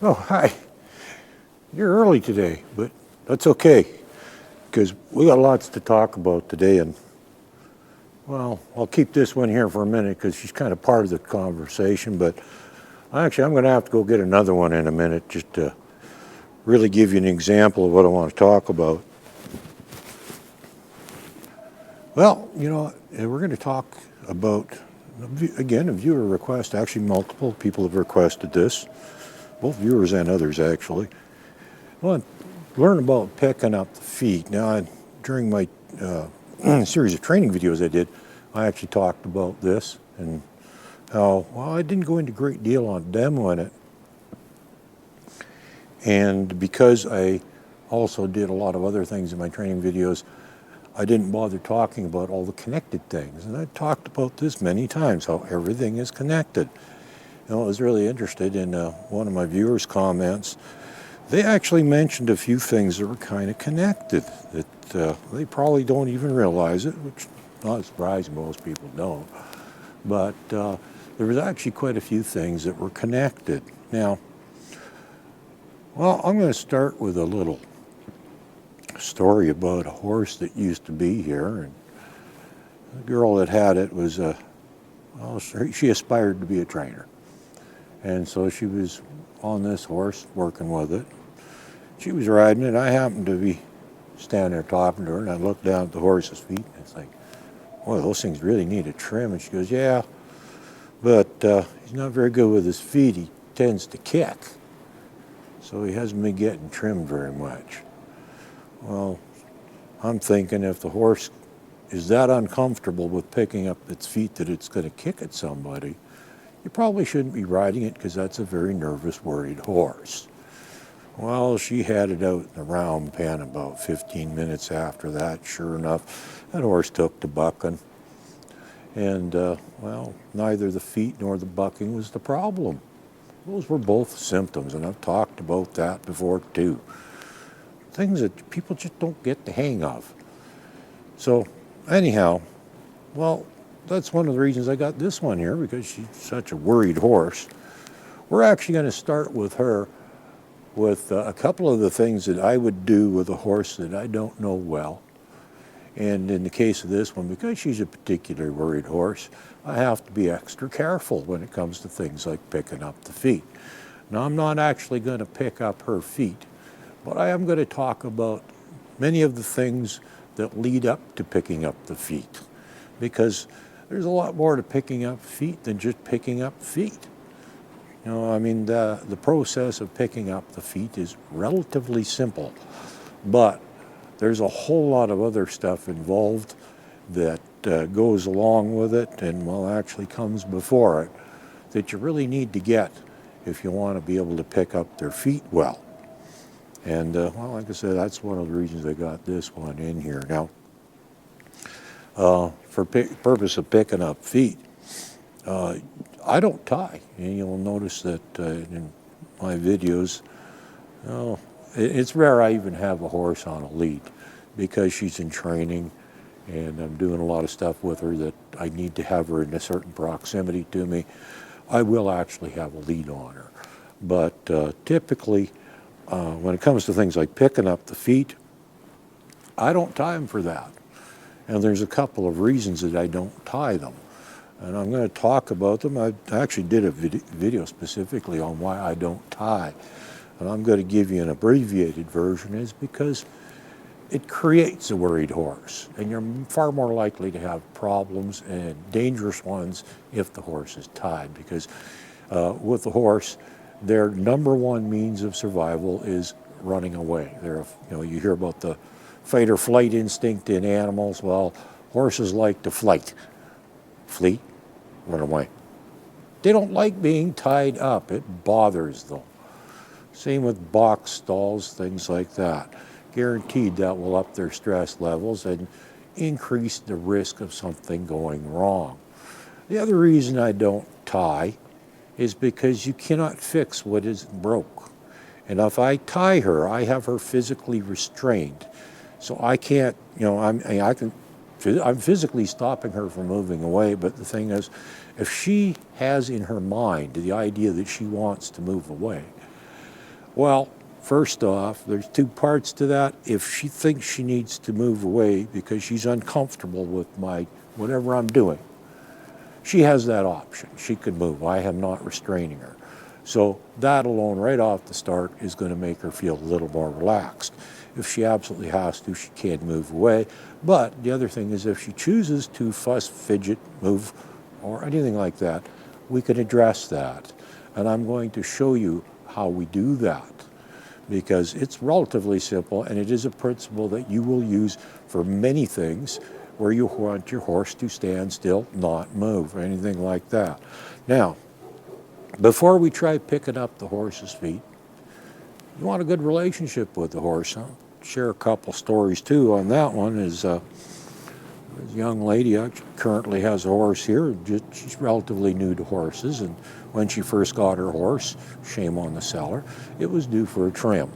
Oh, hi. You're early today, but that's okay, because we got lots to talk about today, and, well, I'll keep this one here for a minute, because she's kind of part of the conversation, but actually I'm going to have to go get another one in a minute, just to really give you an example of what I want to talk about. Well, you know, we're going to talk about, again, a viewer request. Actually, multiple people have requested this, both viewers and others, actually. Well, learn about picking up the feet. Now, during my series of training videos I did, I actually talked about this and how, well, I didn't go into a great deal on demoing it. And because I also did a lot of other things in my training videos, I didn't bother talking about all the connected things. And I talked about this many times, how everything is connected. You know, I was really interested in one of my viewers' comments. They actually mentioned a few things that were kind of connected, that they probably don't even realize it, which is not surprising, most people don't. But there was actually quite a few things that were connected. Now, well, I'm going to start with a little story about a horse that used to be here, and the girl that had it was, well, she aspired to be a trainer. And so she was on this horse, working with it. She was riding it. I happened to be standing there talking to her, and I looked down at the horse's feet, and it's like, boy, those things really need a trim. And she goes, yeah, but he's not very good with his feet. He tends to kick. So he hasn't been getting trimmed very much. Well, I'm thinking if the horse is that uncomfortable with picking up its feet that it's going to kick at somebody, you probably shouldn't be riding it, because that's a very nervous, worried horse. Well, she had it out in the round pen about 15 minutes after that. Sure enough, that horse took to bucking. And, well, neither the feet nor the bucking was the problem. Those were both symptoms, and I've talked about that before too. Things that people just don't get the hang of. So, anyhow, well, that's one of the reasons I got this one here, because she's such a worried horse. We're actually going to start with her with a couple of the things that I would do with a horse that I don't know well. And in the case of this one, because she's a particularly worried horse, I have to be extra careful when it comes to things like picking up the feet. Now, I'm not actually going to pick up her feet, but I am going to talk about many of the things that lead up to picking up the feet, because there's a lot more to picking up feet than just picking up feet. You know, I mean, the process of picking up the feet is relatively simple, but there's a whole lot of other stuff involved that goes along with it, and, well, actually comes before it, that you really need to get if you want to be able to pick up their feet well. And, well, like I said, that's one of the reasons I got this one in here. Now, for purpose of picking up feet, I don't tie. And you'll notice that in my videos, it's rare I even have a horse on a lead, because she's in training and I'm doing a lot of stuff with her that I need to have her in a certain proximity to me. I will actually have a lead on her. But typically, when it comes to things like picking up the feet, I don't tie them for that. And there's a couple of reasons that I don't tie them. And I'm going to talk about them. I actually did a video specifically on why I don't tie. And I'm going to give you an abbreviated version, is because it creates a worried horse. And you're far more likely to have problems, and dangerous ones, if the horse is tied. Because with the horse, their number one means of survival is running away. You hear about the fight or flight instinct in animals. Well, horses like to flee, run away. They don't like being tied up. It bothers them. Same with box stalls, things like that. Guaranteed that will up their stress levels and increase the risk of something going wrong. The other reason I don't tie is because you cannot fix what isn't broke. And if I tie her, I have her physically restrained. So I can't, I'm physically stopping her from moving away, but the thing is, if she has in her mind the idea that she wants to move away, Well, first off, there's two parts to that. If she thinks she needs to move away because she's uncomfortable with whatever I'm doing, she has that option. She can move. I am not restraining her. So that alone, right off the start, is going to make her feel a little more relaxed. If she absolutely has to, she can move away. But the other thing is if she chooses to fuss, fidget, move, or anything like that, we can address that. And I'm going to show you how we do that, because it's relatively simple, and it is a principle that you will use for many things where you want your horse to stand still, not move, or anything like that. Now, before we try picking up the horse's feet, you want a good relationship with the horse. I'll share a couple stories too on that one. There's a young lady actually currently has a horse here. She's relatively new to horses, and when she first got her horse, shame on the seller, it was due for a trim.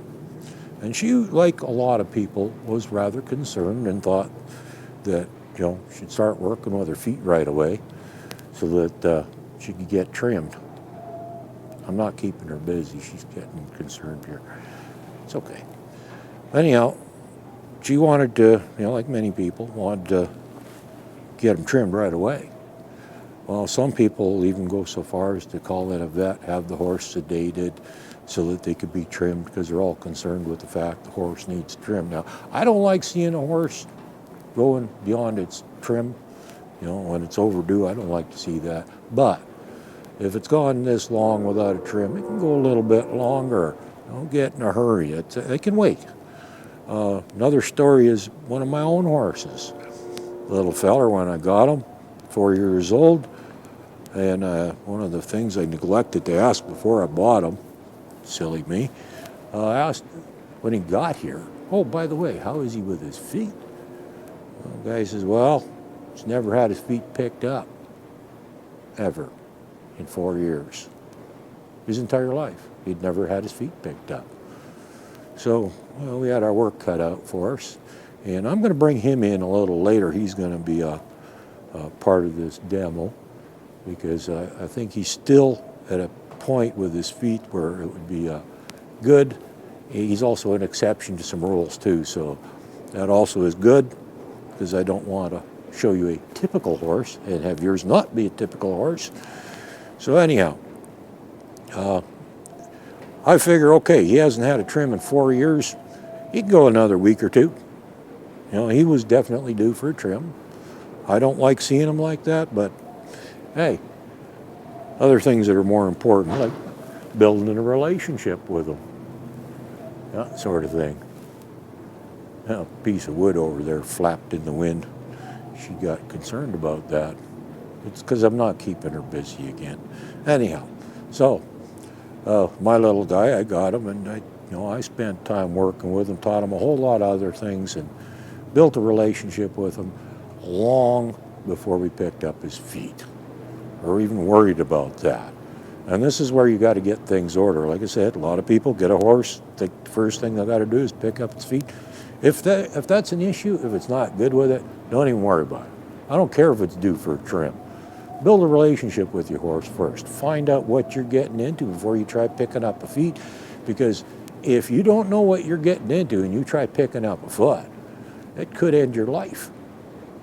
And she, like a lot of people, was rather concerned and thought that, she'd start working with her feet right away so that she could get trimmed. I'm not keeping her busy. She's getting concerned here. It's okay. Anyhow, she wanted to, like many people, wanted to get them trimmed right away. Well, some people even go so far as to call in a vet, have the horse sedated so that they could be trimmed, because they're all concerned with the fact the horse needs trim. Now, I don't like seeing a horse going beyond its trim. When it's overdue, I don't like to see that. But if it's gone this long without a trim, it can go a little bit longer. Don't get in a hurry. It can wait. Another story is one of my own horses. Little feller, when I got him, 4 years old, and one of the things I neglected to ask before I bought him, silly me, I asked when he got here, oh, by the way, how is he with his feet? The guy says, well, he's never had his feet picked up, ever, in 4 years. His entire life, he'd never had his feet picked up. So, we had our work cut out for us, and I'm going to bring him in a little later. He's going to be a part of this demo, because I think he's still at a point with his feet where it would be good. He's also an exception to some rules too, so that also is good, because I don't want to show you a typical horse and have yours not be a typical horse. So anyhow, I figure, okay, he hasn't had a trim in 4 years. He can go another week or two. He was definitely due for a trim. I don't like seeing him like that, but hey, other things that are more important, like building a relationship with him, that sort of thing. A piece of wood over there flapped in the wind. She got concerned about that. It's because I'm not keeping her busy again. Anyhow, so my little guy, I got him, and I spent time working with him, taught him a whole lot of other things, and built a relationship with him long before we picked up his feet, or even worried about that. And this is where you got to get things ordered. Like I said, a lot of people get a horse, the first thing they got to do is pick up its feet. If that's an issue, if it's not good with it, don't even worry about it. I don't care if it's due for a trim. Build a relationship with your horse first. Find out what you're getting into before you try picking up a feet, because if you don't know what you're getting into and you try picking up a foot, it could end your life,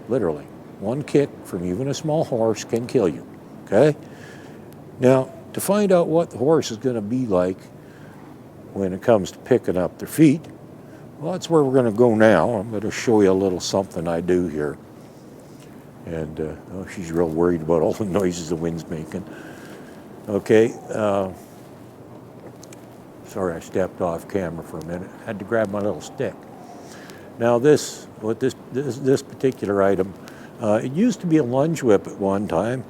literally. One kick from even a small horse can kill you, okay? Now, to find out what the horse is going to be like when it comes to picking up their feet, well, that's where we're going to go now. I'm going to show you a little something I do here. And she's real worried about all the noises the wind's making. Okay, sorry I stepped off camera for a minute. I had to grab my little stick. Now this particular item, it used to be a lunge whip at one time.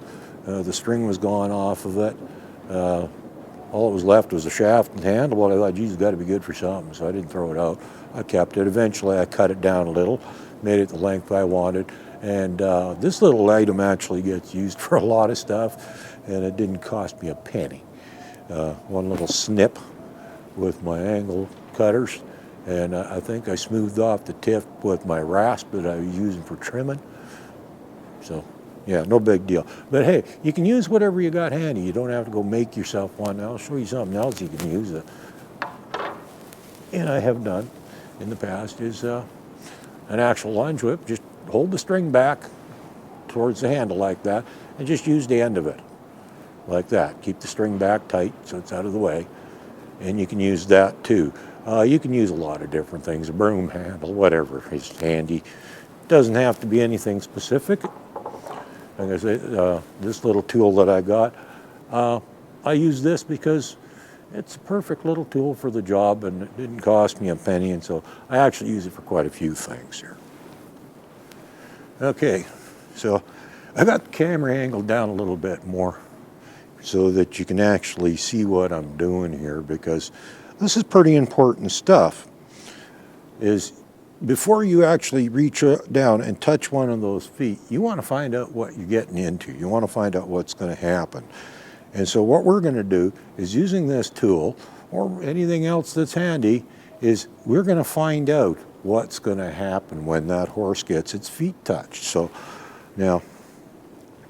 The string was gone off of it. All that was left was a shaft and handle. Well, I thought, geez, it's got to be good for something, so I didn't throw it out. I kept it. Eventually, I cut it down a little, made it the length I wanted, and this little item actually gets used for a lot of stuff, and it didn't cost me a penny. One little snip with my angle cutters, and I think I smoothed off the tip with my rasp that I was using for trimming. So, yeah, no big deal. But hey, you can use whatever you got handy. You don't have to go make yourself one. I'll show you something else you can use. and I have done in the past, is an actual lunge whip. Just hold the string back towards the handle like that, and just use the end of it like that. Keep the string back tight so it's out of the way, and you can use that too. You can use a lot of different things, a broom handle, whatever is handy. Doesn't have to be anything specific. Like I say, this little tool that I got, I use this because it's a perfect little tool for the job, and it didn't cost me a penny, and so I actually use it for quite a few things here. Okay, so I got the camera angled down a little bit more so that you can actually see what I'm doing here, because this is pretty important stuff. Is before you actually reach down and touch one of those feet, you want to find out what you're getting into. You want to find out what's going to happen. And so what we're going to do is, using this tool or anything else that's handy, is we're going to find out what's going to happen when that horse gets its feet touched. So now,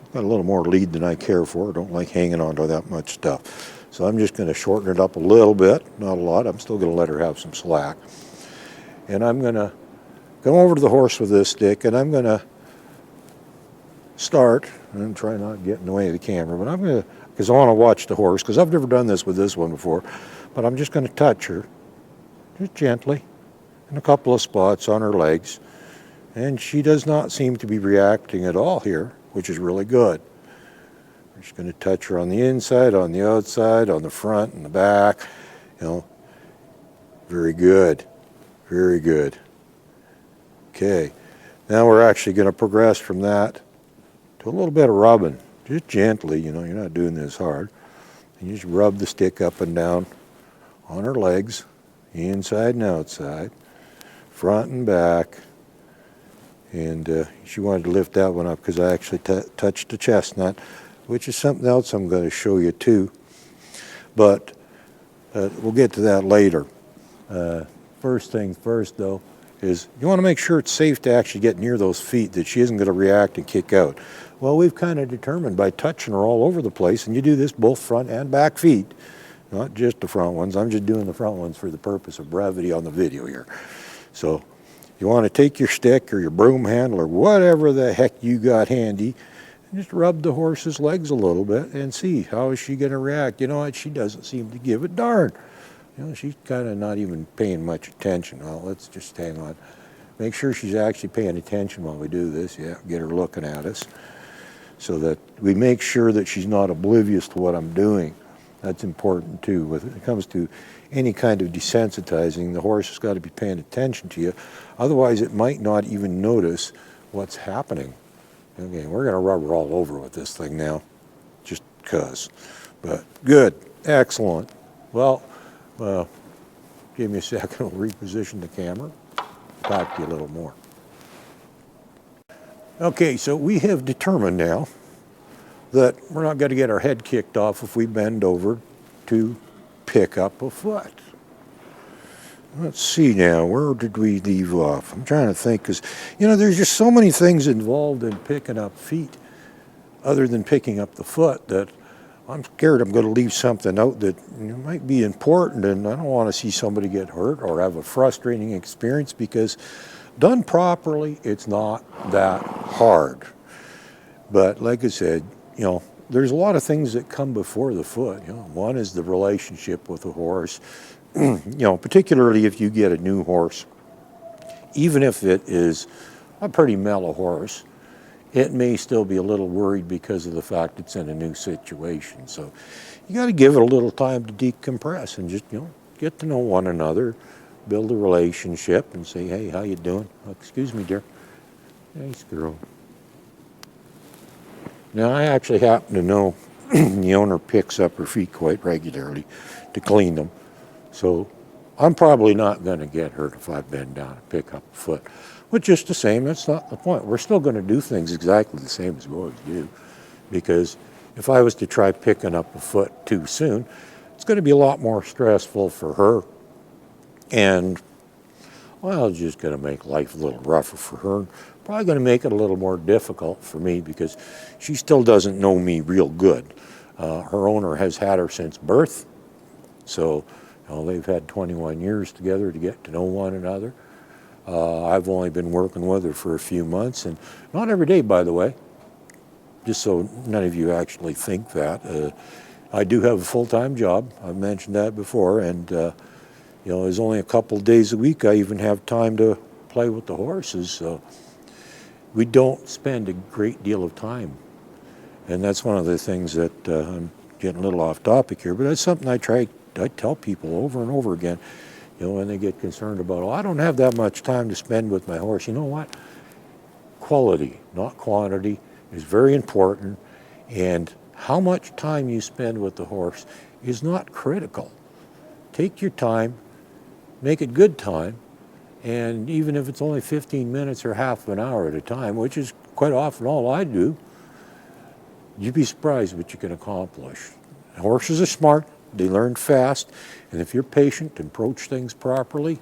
I've got a little more lead than I care for. I don't like hanging on to that much stuff. So I'm just going to shorten it up a little bit, not a lot. I'm still going to let her have some slack. And I'm going to come over to the horse with this stick, and I'm going to start, and try not to get in the way of the camera, but I'm going to, because I want to watch the horse, because I've never done this with this one before, but I'm just going to touch her, just gently, in a couple of spots on her legs, and she does not seem to be reacting at all here, which is really good. I'm just going to touch her on the inside, on the outside, on the front and the back, you know. Very good, very good. Okay, now we're actually going to progress from that to a little bit of rubbing. Just gently, you know, you're not doing this hard. And you just rub the stick up and down on her legs, inside and outside, front and back. And she wanted to lift that one up because I actually touched the chestnut, which is something else I'm going to show you too. But we'll get to that later. First things first, though, is you want to make sure it's safe to actually get near those feet, that she isn't going to react and kick out. Well, we've kind of determined by touching her all over the place, and you do this both front and back feet, not just the front ones. I'm just doing the front ones for the purpose of brevity on the video here. So you want to take your stick or your broom handle or whatever the heck you got handy, and just rub the horse's legs a little bit and see how is she going to react. You know what? She doesn't seem to give a darn. You know, she's kind of not even paying much attention. Well, let's just hang on. Make sure she's actually paying attention while we do this. Yeah, get her looking at us, so that we make sure that she's not oblivious to what I'm doing. That's important too. When it comes to any kind of desensitizing, the horse has got to be paying attention to you. Otherwise, it might not even notice what's happening. Okay, we're going to rub her all over with this thing now, just because. But good, excellent. Well, give me a second, we'll reposition the camera, talk to you a little more. Okay, so we have determined now that we're not going to get our head kicked off if we bend over to pick up a foot. Let's see now, where did we leave off? I'm trying to think, because, you know, there's just so many things involved in picking up feet other than picking up the foot that I'm scared I'm going to leave something out that, you know, might be important, and I don't want to see somebody get hurt or have a frustrating experience, because done properly, it's not that hard. But like I said, you know, there's a lot of things that come before the foot. You know, one is the relationship with the horse. You know, particularly if you get a new horse, even if it is a pretty mellow horse, it may still be a little worried because of the fact it's in a new situation. So you got to give it a little time to decompress and just, you know, get to know one another, build a relationship, and say, hey, how you doing? Oh, excuse me, dear. Nice girl. Now, I actually happen to know the owner picks up her feet quite regularly to clean them. So I'm probably not going to get hurt if I bend down and pick up a foot. But just the same, that's not the point. We're still going to do things exactly the same as we always do. Because if I was to try picking up a foot too soon, it's going to be a lot more stressful for her. And, well, it's just going to make life a little rougher for her. Probably going to make it a little more difficult for me because she still doesn't know me real good. Her owner has had her since birth. So They've had 21 years together to get to know one another. I've only been working with her for a few months, and not every day, by the way, just so none of you actually think that. I do have a full-time job. I've mentioned that before, and there's only a couple days a week I even have time to play with the horses. So we don't spend a great deal of time, and that's one of the things that I'm getting a little off topic here, but that's something I tell people over and over again, when they get concerned about, oh, I don't have that much time to spend with my horse. You know what? Quality, not quantity, is very important, and how much time you spend with the horse is not critical. Take your time, make it good time, and even if it's only 15 minutes or half an hour at a time, which is quite often all I do, you'd be surprised what you can accomplish. Horses are smart, they learn fast, and if you're patient and approach things properly,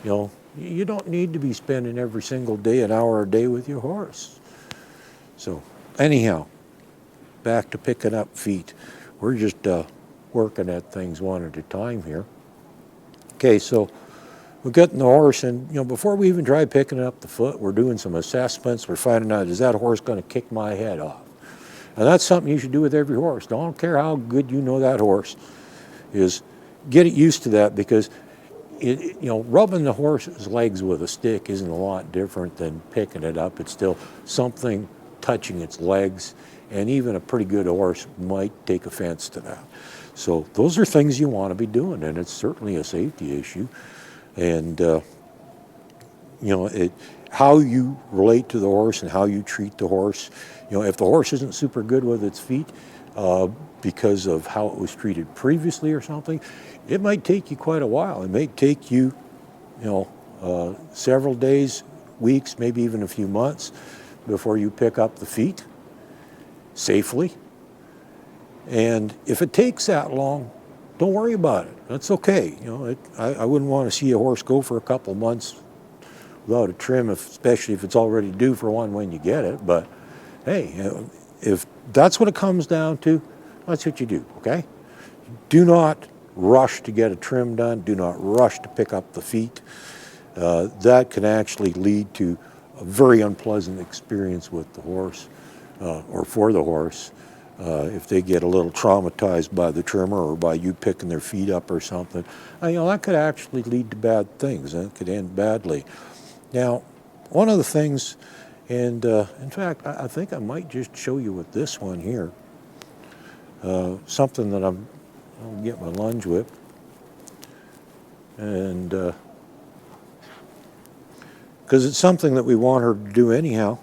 you don't need to be spending every single day an hour a day with your horse. So anyhow, back to picking up feet. We're just working at things one at a time here. Okay, so we're getting the horse, and before we even try picking up the foot, we're doing some assessments. We're finding out, is that horse going to kick my head off? And that's something you should do with every horse. Don't care how good you know that horse is. Get it used to that, because rubbing the horse's legs with a stick isn't a lot different than picking it up. It's still something touching its legs, and even a pretty good horse might take offense to that. So those are things you want to be doing, and it's certainly a safety issue. And how you relate to the horse and how you treat the horse. If the horse isn't super good with its feet because of how it was treated previously or something, it might take you quite a while. It may take you, several days, weeks, maybe even a few months before you pick up the feet safely. And if it takes that long, don't worry about it. That's okay. I wouldn't want to see a horse go for a couple months without a trim, especially if it's already due for one when you get it. But hey, if that's what it comes down to, that's what you do, okay? Do not rush to get a trim done. Do not rush to pick up the feet. That can actually lead to a very unpleasant experience with the horse, or for the horse, if they get a little traumatized by the trimmer or by you picking their feet up or something. That could actually lead to bad things. It could end badly. Now, one of the things, and in fact, I think I might just show you with this one here, something that I'll get my lunge whip, and because it's something that we want her to do anyhow.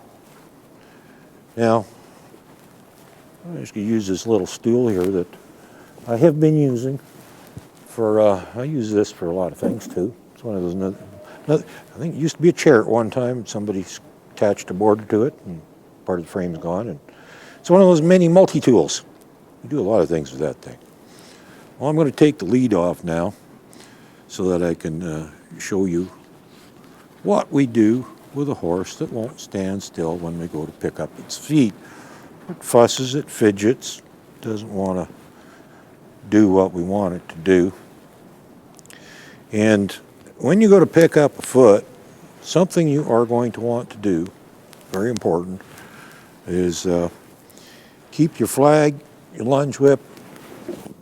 Now, I'm just going to use this little stool here that I have been using for, I use this for a lot of things too. It's one of those, I think it used to be a chair at one time. Somebody attached a board to it and part of the frame's gone. And it's one of those mini multi-tools. You do a lot of things with that thing. Well, I'm going to take the lead off now so that I can show you what we do with a horse that won't stand still when we go to pick up its feet. It fusses, it fidgets, doesn't want to do what we want it to do. And when you go to pick up a foot, something you are going to want to do, very important, is keep your flag, your lunge whip,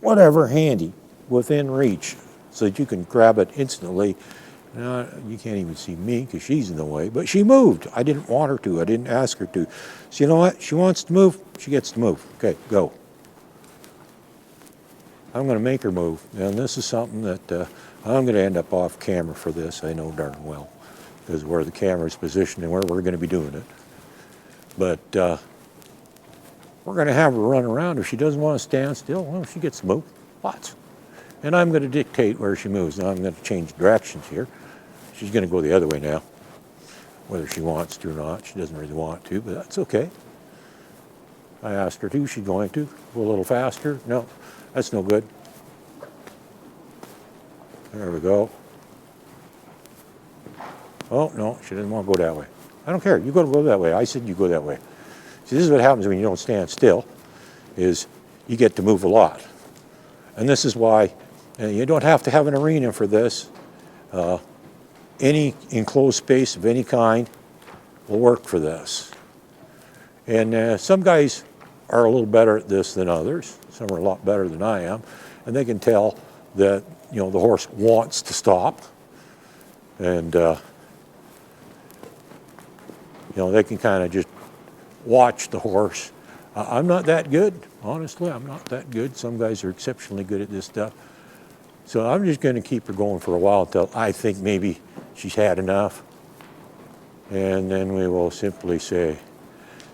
whatever handy, within reach, so that you can grab it instantly. Now, you can't even see me because she's in the way, but she moved. I didn't want her to. I didn't ask her to. So you know what? She wants to move. She gets to move. Okay, go. I'm going to make her move. And this is something that I'm going to end up off camera for this, I know darn well, because where the camera's positioned and where we're going to be doing it. But we're going to have her run around. If she doesn't want to stand still, well, she gets to move. Lots. And I'm going to dictate where she moves. Now I'm going to change directions here. She's going to go the other way now, whether she wants to or not. She doesn't really want to, but that's okay. I asked her to. She's going to. Go a little faster. No, that's no good. There we go. Oh, no, she doesn't want to go that way. I don't care. You got to go that way. I said you go that way. See, this is what happens when you don't stand still, is you get to move a lot. And this is why And you don't have to have an arena for this. Any enclosed space of any kind will work for this. And some guys are a little better at this than others. Some are a lot better than I am. And they can tell that, the horse wants to stop. And, they can kind of just watch the horse. I'm not that good, honestly. I'm not that good. Some guys are exceptionally good at this stuff. So I'm just going to keep her going for a while until I think maybe she's had enough. And then we will simply say,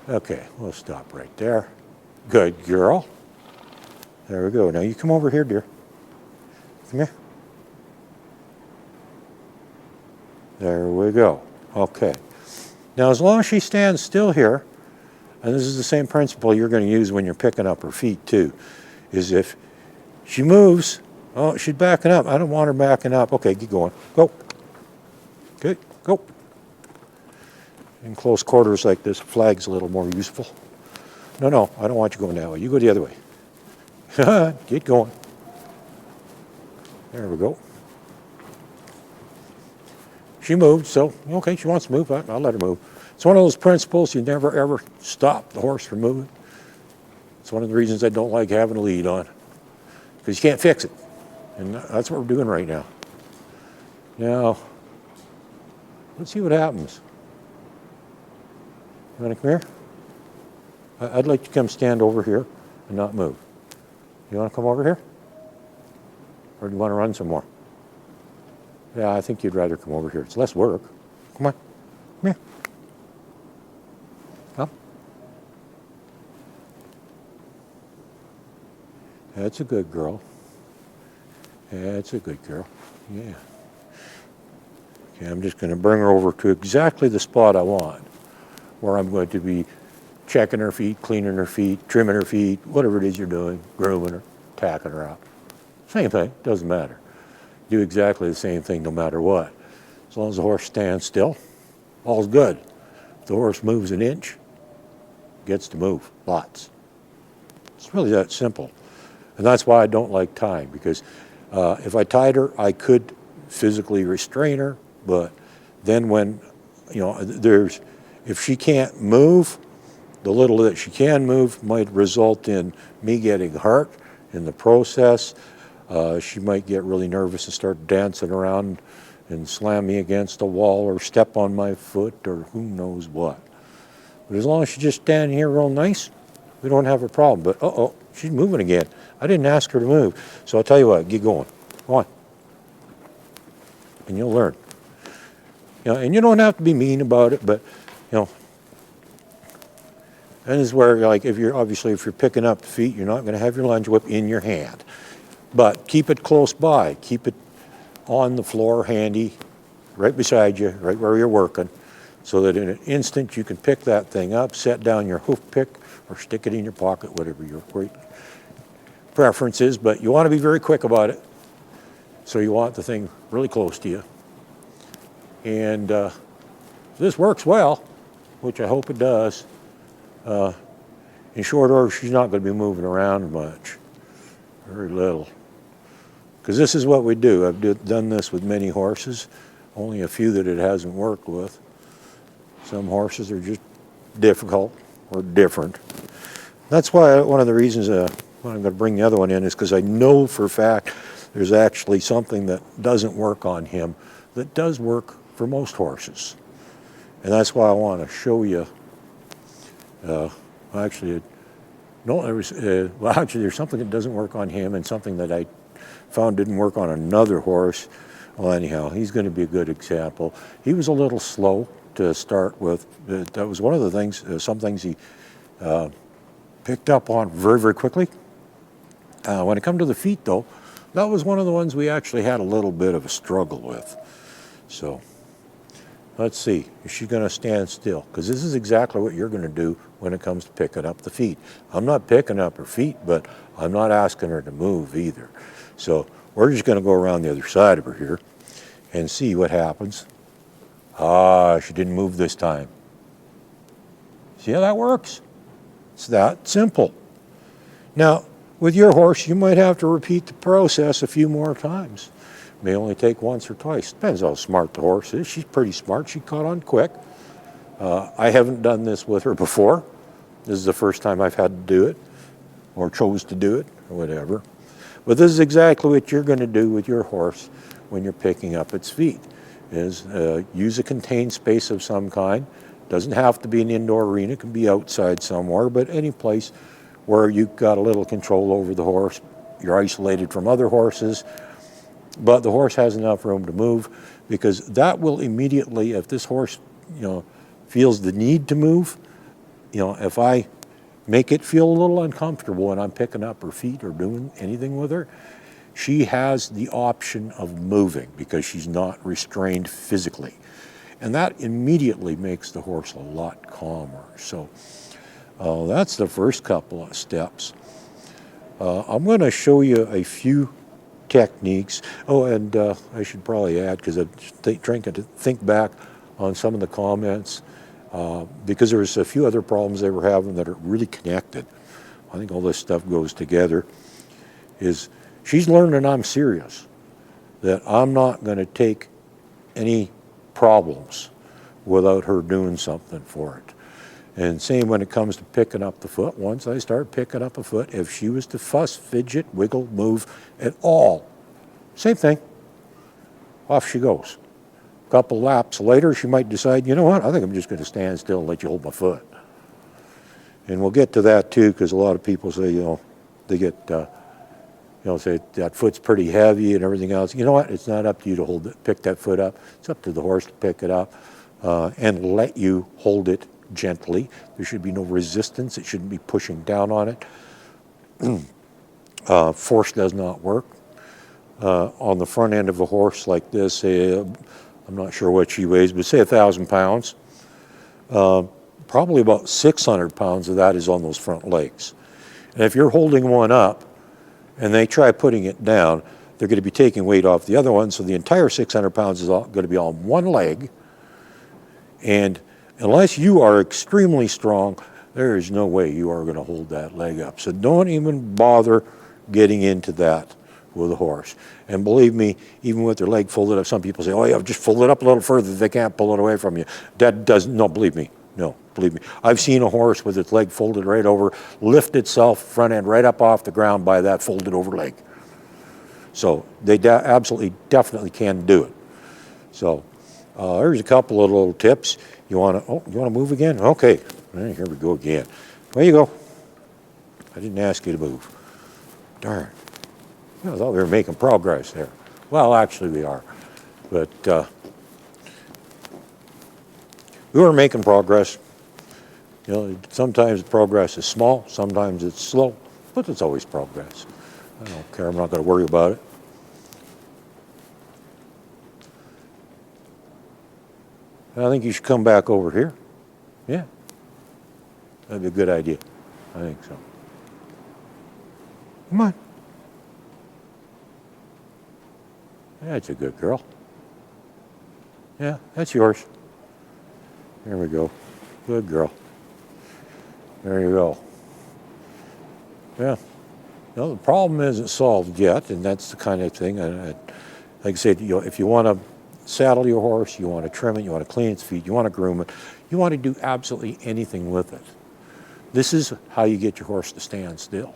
okay, we'll stop right there. Good girl. There we go. Now you come over here, dear. Come here. There we go. Okay. Now as long as she stands still here, and this is the same principle you're going to use when you're picking up her feet too, is if she moves, oh, she's backing up. I don't want her backing up. Okay, keep going. Go. Good. Go. In close quarters like this, flag's a little more useful. No, I don't want you going that way. You go the other way. Get going. There we go. She moved, so, okay, she wants to move. I'll let her move. It's one of those principles you never, ever stop the horse from moving. It's one of the reasons I don't like having a lead on, because you can't fix it. And that's what we're doing right now. Now, let's see what happens. You want to come here? I'd like you to come stand over here and not move. You want to come over here? Or do you want to run some more? Yeah, I think you'd rather come over here. It's less work. Come on. Come here. Come. That's a good girl. That's a good girl. Yeah. Okay, I'm just going to bring her over to exactly the spot I want, where I'm going to be checking her feet, cleaning her feet, trimming her feet, whatever it is you're doing, grooming her, tacking her out. Same thing, doesn't matter. Do exactly the same thing no matter what. As long as the horse stands still, all's good. If the horse moves an inch, gets to move lots. It's really that simple. And that's why I don't like tying, because if I tied her, I could physically restrain her, but then when, if she can't move, the little that she can move might result in me getting hurt in the process. She might get really nervous and start dancing around and slam me against a wall or step on my foot or who knows what. But as long as she's just standing here real nice, we don't have a problem. But uh-oh, she's moving again. I didn't ask her to move. So I'll tell you what, get going. Come on. And you'll learn. And you don't have to be mean about it, but, and this is where, like, if you're picking up the feet, you're not going to have your lunge whip in your hand. But keep it close by. Keep it on the floor, handy, right beside you, right where you're working, so that in an instant you can pick that thing up, set down your hoof pick, or stick it in your pocket, whatever your great preference is. But you want to be very quick about it. So you want the thing really close to you. And if this works well, which I hope it does, in short order, she's not going to be moving around much, very little. Because this is what we do. I've done this with many horses, only a few that it hasn't worked with. Some horses are just difficult or different. That's why one of the reasons when I'm going to bring the other one in is because I know for a fact there's actually something that doesn't work on him that does work for most horses. And that's why I want to show you. Actually, there's something that doesn't work on him and something that I found didn't work on another horse. Well, anyhow, he's going to be a good example. He was a little slow to start with. That was one of the things, some things he picked up on very, very quickly. When it comes to the feet, though, that was one of the ones we actually had a little bit of a struggle with. So let's see, is she going to stand still? Because this is exactly what you're going to do when it comes to picking up the feet. I'm not picking up her feet, but I'm not asking her to move either. So we're just going to go around the other side of her here and see what happens. She didn't move this time. See how that works? It's that simple. Now, With your horse, you might have to repeat the process a few more times. May only take once or twice. Depends how smart the horse is. She's pretty smart. She caught on quick. I haven't done this with her before. This is the first time I've had to do it, or chose to do it, or whatever. But this is exactly what you're going to do with your horse when you're picking up its feet, is use a contained space of some kind. Doesn't have to be an indoor arena, it can be outside somewhere, but any place where you've got a little control over the horse. You're isolated from other horses, but the horse has enough room to move, because that will immediately, if this horse, feels the need to move, if I make it feel a little uncomfortable when I'm picking up her feet or doing anything with her, she has the option of moving because she's not restrained physically. And that immediately makes the horse a lot calmer. So that's the first couple of steps. I'm going to show you a few techniques. Oh, and I should probably add, because I'm trying to think back on some of the comments, because there's a few other problems they were having that are really connected. I think all this stuff goes together. Is she's learning I'm serious, that I'm not going to take any problems without her doing something for it. And same when it comes to picking up the foot. Once I start picking up a foot, if she was to fuss, fidget, wiggle, move at all, same thing, off she goes. A couple laps later, she might decide, you know what, I think I'm just going to stand still and let you hold my foot. And we'll get to that too, because a lot of people say, they get, say that foot's pretty heavy and everything else. You know what, it's not up to you to pick that foot up. It's up to the horse to pick it up and let you hold it gently. There should be no resistance. It shouldn't be pushing down on it. Force does not work. On the front end of a horse like this, say, I'm not sure what she weighs, but say 1,000 pounds. Probably about 600 pounds of that is on those front legs. And if you're holding one up and they try putting it down, they're going to be taking weight off the other one, so the entire 600 pounds is going to be on one leg. And unless you are extremely strong, there is no way you are going to hold that leg up. So don't even bother getting into that with a horse. And believe me, even with their leg folded up, some people say, oh yeah, just fold it up a little further, they can't pull it away from you. That doesn't, no, believe me. I've seen a horse with its leg folded right over, lift itself front end right up off the ground by that folded over leg. So they absolutely, definitely can do it. So there's a couple of little tips. You want to move again? Okay, here we go again. There you go. I didn't ask you to move. Darn. I thought we were making progress there. Well, actually we are. But we were making progress. Sometimes progress is small, sometimes it's slow, but it's always progress. I don't care, I'm not going to worry about it. I think you should come back over here. Yeah, that'd be a good idea. I think so. Come on. That's a good girl. Yeah, that's yours. There we go. Good girl. There you go. Yeah. No, the problem isn't solved yet, and that's the kind of thing. Like I said, if you want to saddle your horse, you want to trim it, you want to clean its feet, you want to groom it, you want to do absolutely anything with it. This is how you get your horse to stand still.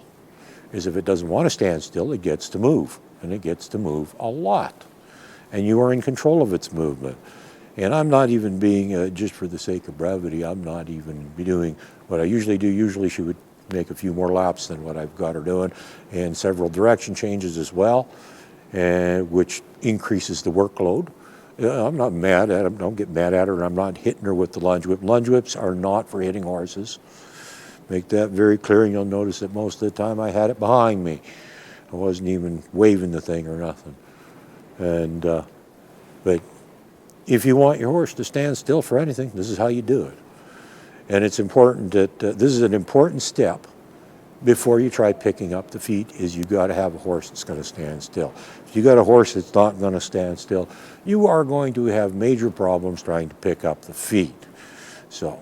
Is if it doesn't want to stand still, it gets to move, and it gets to move a lot. And you are in control of its movement. And I'm not even being, just for the sake of brevity, I'm not even doing what I usually do. Usually she would make a few more laps than what I've got her doing, and several direction changes as well, which increases the workload. I'm not mad at her, don't get mad at her, and I'm not hitting her with the lunge whip. Lunge whips are not for hitting horses. Make that very clear, and you'll notice that most of the time I had it behind me. I wasn't even waving the thing or nothing. And, but if you want your horse to stand still for anything, this is how you do it. And it's important that this is an important step before you try picking up the feet, is you got to have a horse that's going to stand still. If you got a horse that's not going to stand still, you are going to have major problems trying to pick up the feet. So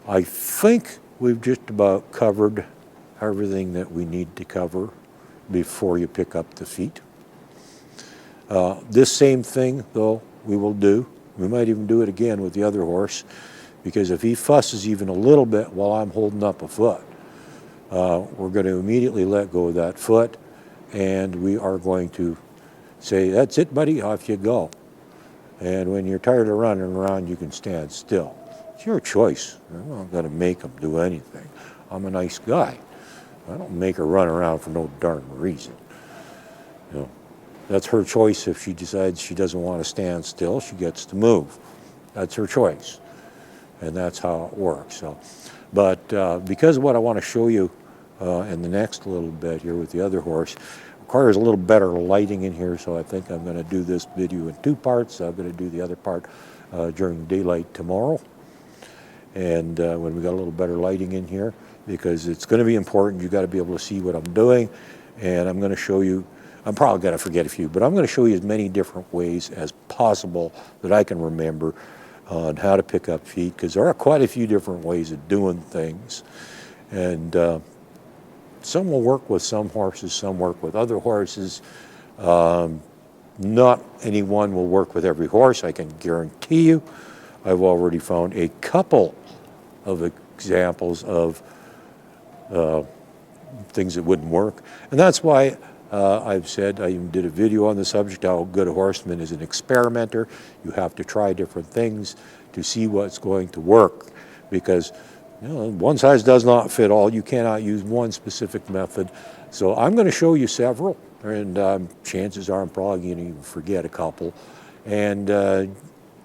I think we've just about covered everything that we need to cover before you pick up the feet. This same thing, though, we will do. We might even do it again with the other horse, because if he fusses even a little bit while I'm holding up a foot, we're going to immediately let go of that foot, and we are going to say, that's it, buddy, off you go. And when you're tired of running around, you can stand still. It's your choice. I'm not going to make them do anything. I'm a nice guy. I don't make her run around for no darn reason. You know, that's her choice. If she decides she doesn't want to stand still, she gets to move. That's her choice. And that's how it works. So, but because of what I want to show you in the next little bit here with the other horse, requires a little better lighting in here, so I think I'm going to do this video in two parts. I'm going to do the other part during daylight tomorrow, and when we got a little better lighting in here, because it's going to be important. You got to be able to see what I'm doing, and I'm going to show you. I'm probably going to forget a few, but I'm going to show you as many different ways as possible that I can remember on how to pick up feet, because there are quite a few different ways of doing things, and some will work with some horses, some work with other horses. Not any one will work with every horse, I can guarantee you. I've already found a couple of examples of things that wouldn't work. And that's why I've said, I even did a video on the subject, how good a horseman is an experimenter. You have to try different things to see what's going to work, because you know, one size does not fit all. You cannot use one specific method. So I'm going to show you several, and chances are I'm probably going to even forget a couple. And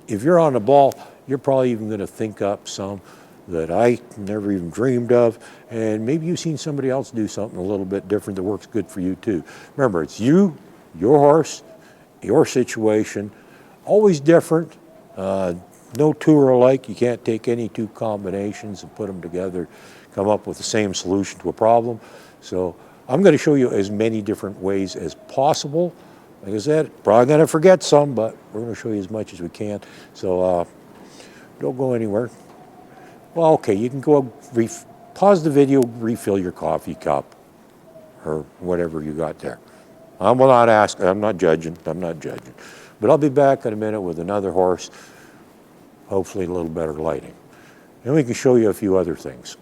if you're on the ball, you're probably even going to think up some that I never even dreamed of, and maybe you've seen somebody else do something a little bit different that works good for you too. Remember, it's you, your horse, your situation, always different. No two are alike. You can't take any two combinations and put them together, come up with the same solution to a problem. So I'm going to show you as many different ways as possible. Like I said, probably going to forget some, but we're going to show you as much as we can. So don't go anywhere. Well, okay, you can go pause the video, refill your coffee cup or whatever you got there. I will not ask, I'm not judging. But I'll be back in a minute with another horse, hopefully a little better lighting. And we can show you a few other things.